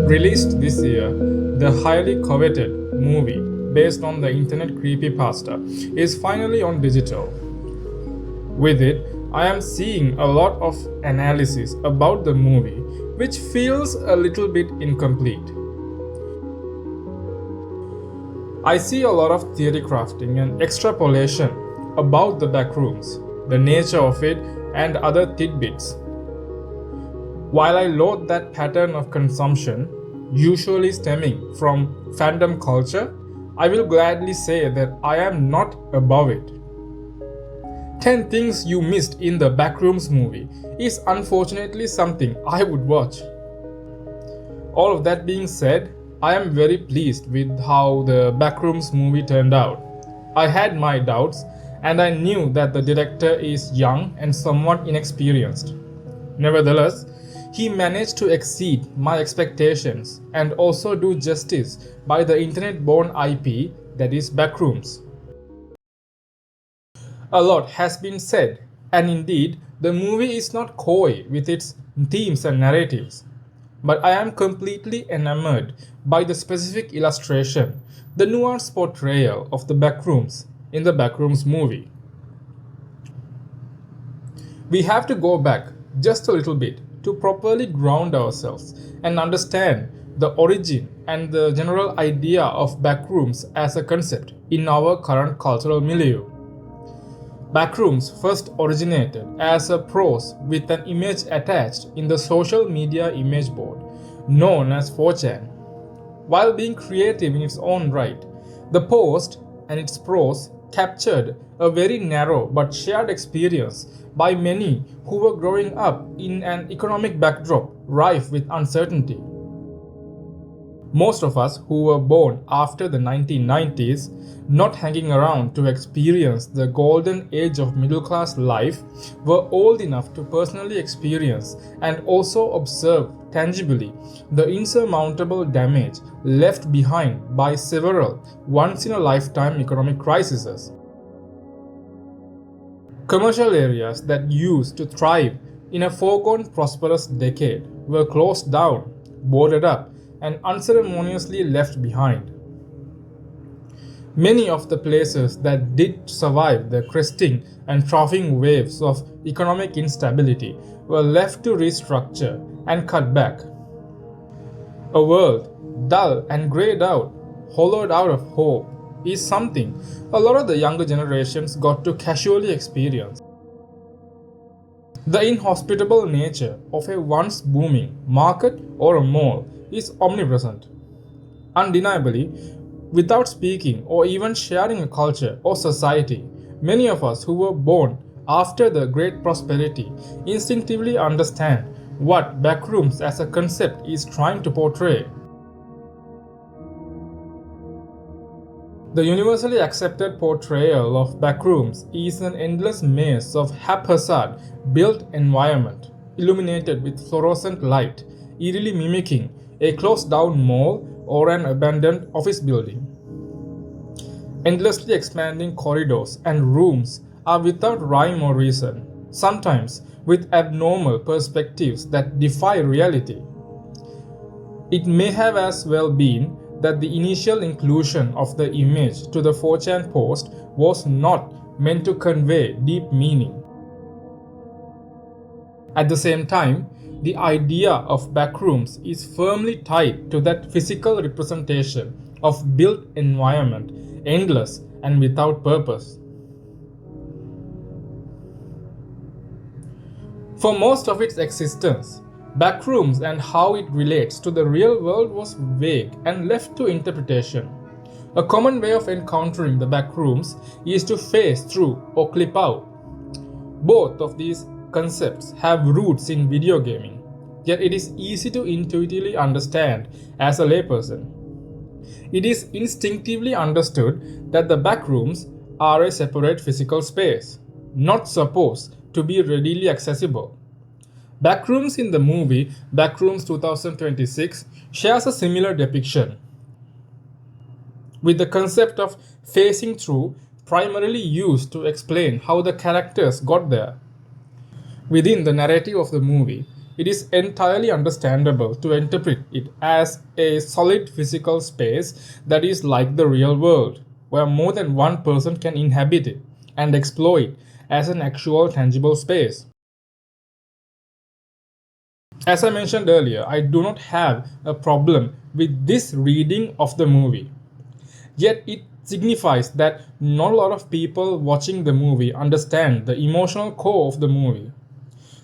Released this year, the highly coveted movie based on the internet creepypasta is finally on digital. With it, I am seeing a lot of analysis about the movie, which feels a little bit incomplete. I see a lot of theory crafting and extrapolation about the Backrooms, the nature of it, and other tidbits. While I loathe that pattern of consumption, usually stemming from fandom culture, I will gladly say that I am not above it. 10 Things You Missed in the Backrooms movie is unfortunately something I would watch. All of that being said, I am very pleased with how the Backrooms movie turned out. I had my doubts, and I knew that the director is young and somewhat inexperienced. Nevertheless, he managed to exceed my expectations and also do justice by the internet-born IP that is Backrooms. A lot has been said, and indeed, the movie is not coy with its themes and narratives. But I am completely enamored by the specific illustration, the nuanced portrayal of the Backrooms in the Backrooms movie. We have to go back just a little bit to properly ground ourselves and understand the origin and the general idea of backrooms as a concept in our current cultural milieu. Backrooms first originated as a prose with an image attached in the social media image board known as 4chan. While being creative in its own right, the post and its prose captured a very narrow but shared experience by many who were growing up in an economic backdrop rife with uncertainty. Most of us who were born after the 1990s, not hanging around to experience the golden age of middle-class life, were old enough to personally experience and also observe tangibly the insurmountable damage left behind by several once-in-a-lifetime economic crises. Commercial areas that used to thrive in a foregone prosperous decade were closed down, boarded up, and unceremoniously left behind. Many of the places that did survive the cresting and troughing waves of economic instability were left to restructure and cut back. A world dull and greyed out, hollowed out of hope, is something a lot of the younger generations got to casually experience. The inhospitable nature of a once booming market or a mall is omnipresent. Undeniably, without speaking or even sharing a culture or society, many of us who were born after the Great Prosperity instinctively understand what backrooms as a concept is trying to portray. The universally accepted portrayal of backrooms is an endless maze of haphazard built environment, illuminated with fluorescent light, eerily mimicking a closed-down mall or an abandoned office building. Endlessly expanding corridors and rooms are without rhyme or reason, sometimes with abnormal perspectives that defy reality. It may have as well been that the initial inclusion of the image to the 4chan post was not meant to convey deep meaning. At the same time, the idea of backrooms is firmly tied to that physical representation of built environment, endless and without purpose. For most of its existence, backrooms and how it relates to the real world was vague and left to interpretation. A common way of encountering the backrooms is to phase through or clip out. Both of these concepts have roots in video gaming, yet it is easy to intuitively understand as a layperson. It is instinctively understood that the backrooms are a separate physical space, not supposed to be readily accessible. Backrooms in the movie Backrooms 2026 shares a similar depiction, with the concept of facing through primarily used to explain how the characters got there. Within the narrative of the movie, it is entirely understandable to interpret it as a solid physical space that is like the real world, where more than one person can inhabit it and explore it as an actual tangible space. As I mentioned earlier, I do not have a problem with this reading of the movie. Yet it signifies that not a lot of people watching the movie understand the emotional core of the movie.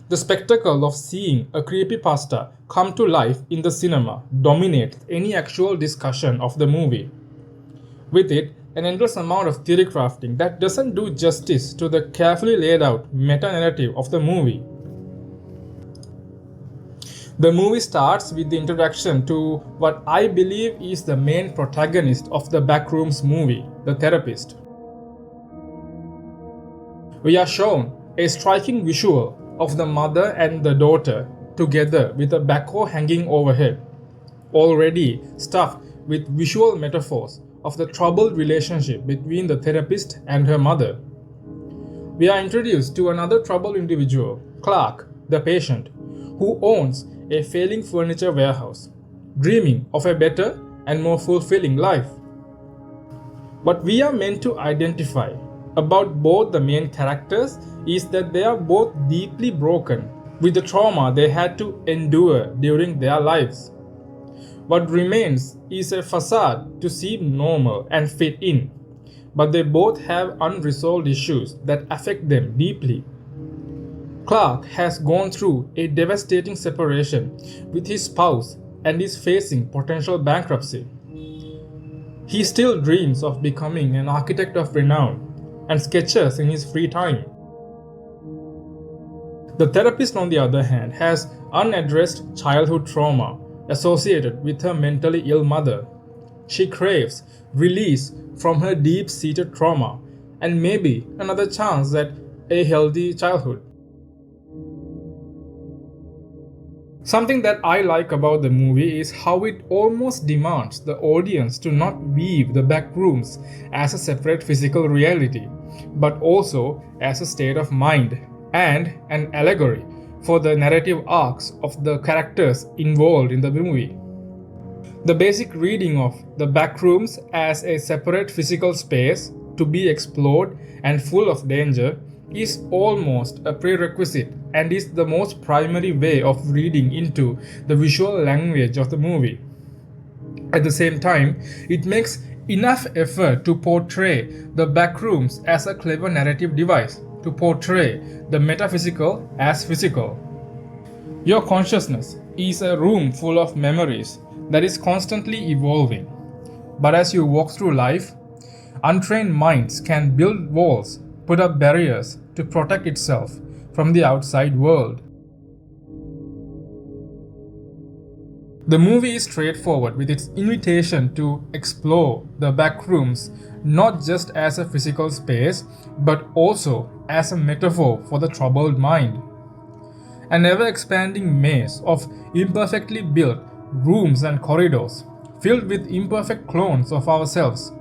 The spectacle of seeing a creepypasta come to life in the cinema dominates any actual discussion of the movie. With it, an endless amount of theory crafting that doesn't do justice to the carefully laid out meta-narrative of the movie. The movie starts with the introduction to what I believe is the main protagonist of the Backrooms movie, the therapist. We are shown a striking visual of the mother and the daughter together with a backhoe hanging overhead, already stuffed with visual metaphors of the troubled relationship between the therapist and her mother. We are introduced to another troubled individual, Clark, the patient, who owns a failing furniture warehouse, dreaming of a better and more fulfilling life. What we are meant to identify about both the main characters is that they are both deeply broken with the trauma they had to endure during their lives. What remains is a facade to seem normal and fit in, but they both have unresolved issues that affect them deeply. Clark has gone through a devastating separation with his spouse and is facing potential bankruptcy. He still dreams of becoming an architect of renown and sketches in his free time. The therapist, on the other hand, has unaddressed childhood trauma associated with her mentally ill mother. She craves release from her deep-seated trauma and maybe another chance at a healthy childhood. Something that I like about the movie is how it almost demands the audience to not view the backrooms as a separate physical reality, but also as a state of mind and an allegory for the narrative arcs of the characters involved in the movie. The basic reading of the backrooms as a separate physical space to be explored and full of danger is almost a prerequisite and is the most primary way of reading into the visual language of the movie. At the same time, it makes enough effort to portray the backrooms as a clever narrative device, to portray the metaphysical as physical. Your consciousness is a room full of memories that is constantly evolving. But as you walk through life, untrained minds can build walls, put up barriers to protect itself from the outside world. The movie is straightforward with its invitation to explore the backrooms not just as a physical space, but also as a metaphor for the troubled mind. An ever-expanding maze of imperfectly built rooms and corridors filled with imperfect clones of ourselves.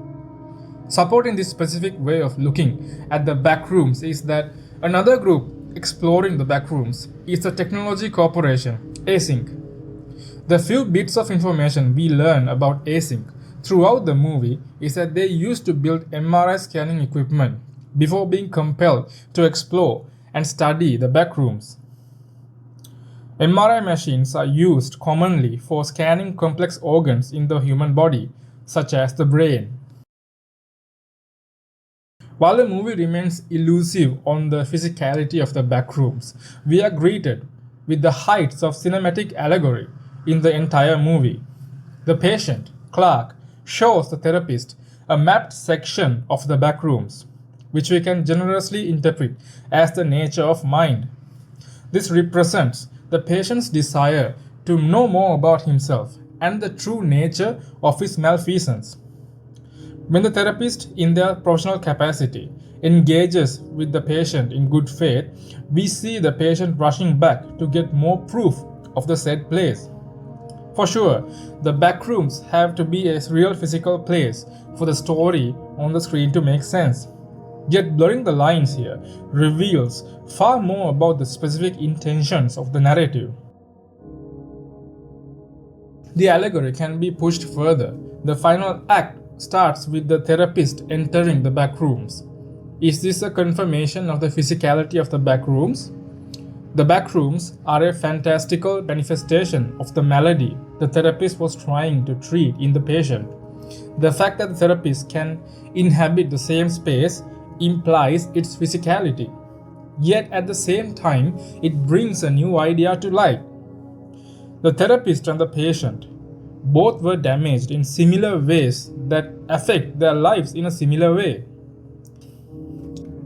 Supporting this specific way of looking at the backrooms is that another group exploring the backrooms is the technology corporation, Gsync. The few bits of information we learn about Gsync throughout the movie is that they used to build MRI scanning equipment before being compelled to explore and study the backrooms. MRI machines are used commonly for scanning complex organs in the human body, such as the brain. While the movie remains elusive on the physicality of the backrooms, we are greeted with the heights of cinematic allegory in the entire movie. The patient, Clark, shows the therapist a mapped section of the backrooms, which we can generously interpret as the nature of mind. This represents the patient's desire to know more about himself and the true nature of his malfeasance. When the therapist, in their professional capacity, engages with the patient in good faith, we see the patient rushing back to get more proof of the said place. For sure, the backrooms have to be a real physical place for the story on the screen to make sense. Yet blurring the lines here reveals far more about the specific intentions of the narrative. The allegory can be pushed further. The final act starts with the therapist entering the backrooms. Is this a confirmation of the physicality of the backrooms? The backrooms are a fantastical manifestation of the malady the therapist was trying to treat in the patient. The fact that the therapist can inhabit the same space implies its physicality. Yet at the same time, it brings a new idea to light. The therapist and the patient both were damaged in similar ways that affect their lives in a similar way.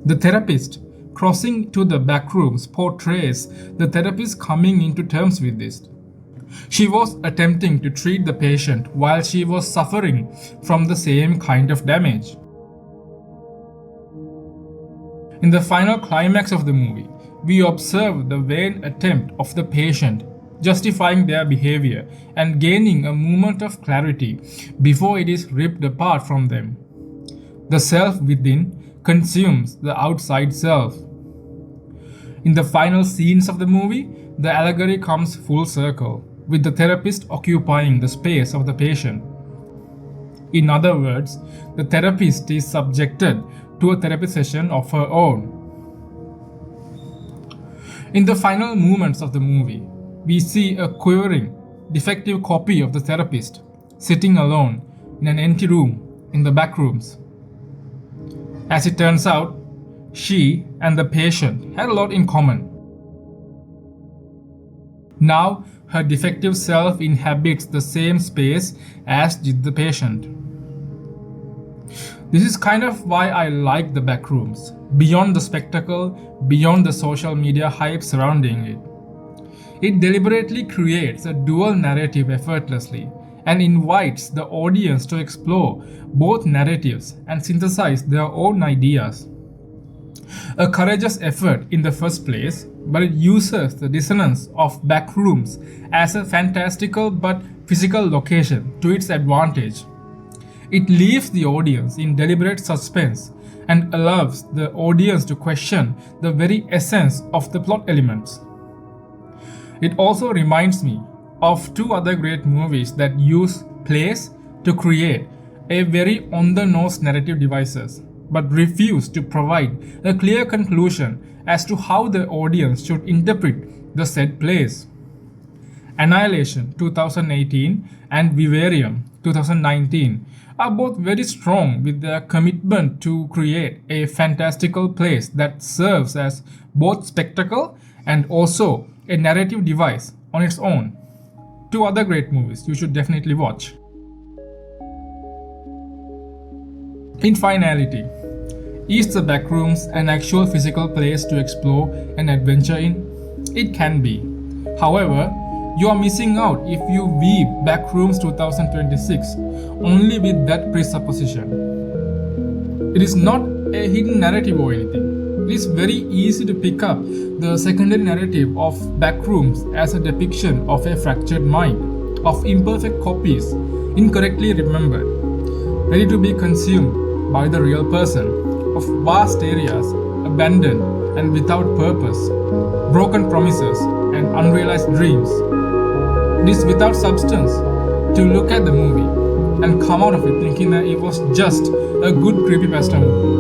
The therapist crossing to the backrooms portrays the therapist coming into terms with this. She was attempting to treat the patient while she was suffering from the same kind of damage. In the final climax of the movie, we observe the vain attempt of the patient justifying their behavior and gaining a moment of clarity before it is ripped apart from them. The self within consumes the outside self. In the final scenes of the movie, the allegory comes full circle, with the therapist occupying the space of the patient. In other words, the therapist is subjected to a therapy session of her own. In the final moments of the movie, we see a quivering, defective copy of the therapist sitting alone in an empty room in the backrooms. As it turns out, she and the patient had a lot in common. Now, her defective self inhabits the same space as did the patient. This is kind of why I like the backrooms, beyond the spectacle, beyond the social media hype surrounding it. It deliberately creates a dual narrative effortlessly and invites the audience to explore both narratives and synthesize their own ideas. A courageous effort in the first place, but it uses the dissonance of backrooms as a fantastical but physical location to its advantage. It leaves the audience in deliberate suspense and allows the audience to question the very essence of the plot elements. It also reminds me of two other great movies that use plays to create a very on-the-nose narrative devices, but refuse to provide a clear conclusion as to how the audience should interpret the said plays. Annihilation 2018 and Vivarium 2019 are both very strong with their commitment to create a fantastical place that serves as both spectacle and also a narrative device on its own. Two other great movies you should definitely watch. In finality, is the Backrooms an actual physical place to explore and adventure in? It can be. However, you are missing out if you view Backrooms 2026 only with that presupposition. It is not a hidden narrative or anything. It is very easy to pick up the secondary narrative of Backrooms as a depiction of a fractured mind, of imperfect copies, incorrectly remembered, ready to be consumed by the real person, of vast areas abandoned and without purpose, broken promises and unrealized dreams. It is without substance to look at the movie and come out of it thinking that it was just a good creepypasta movie.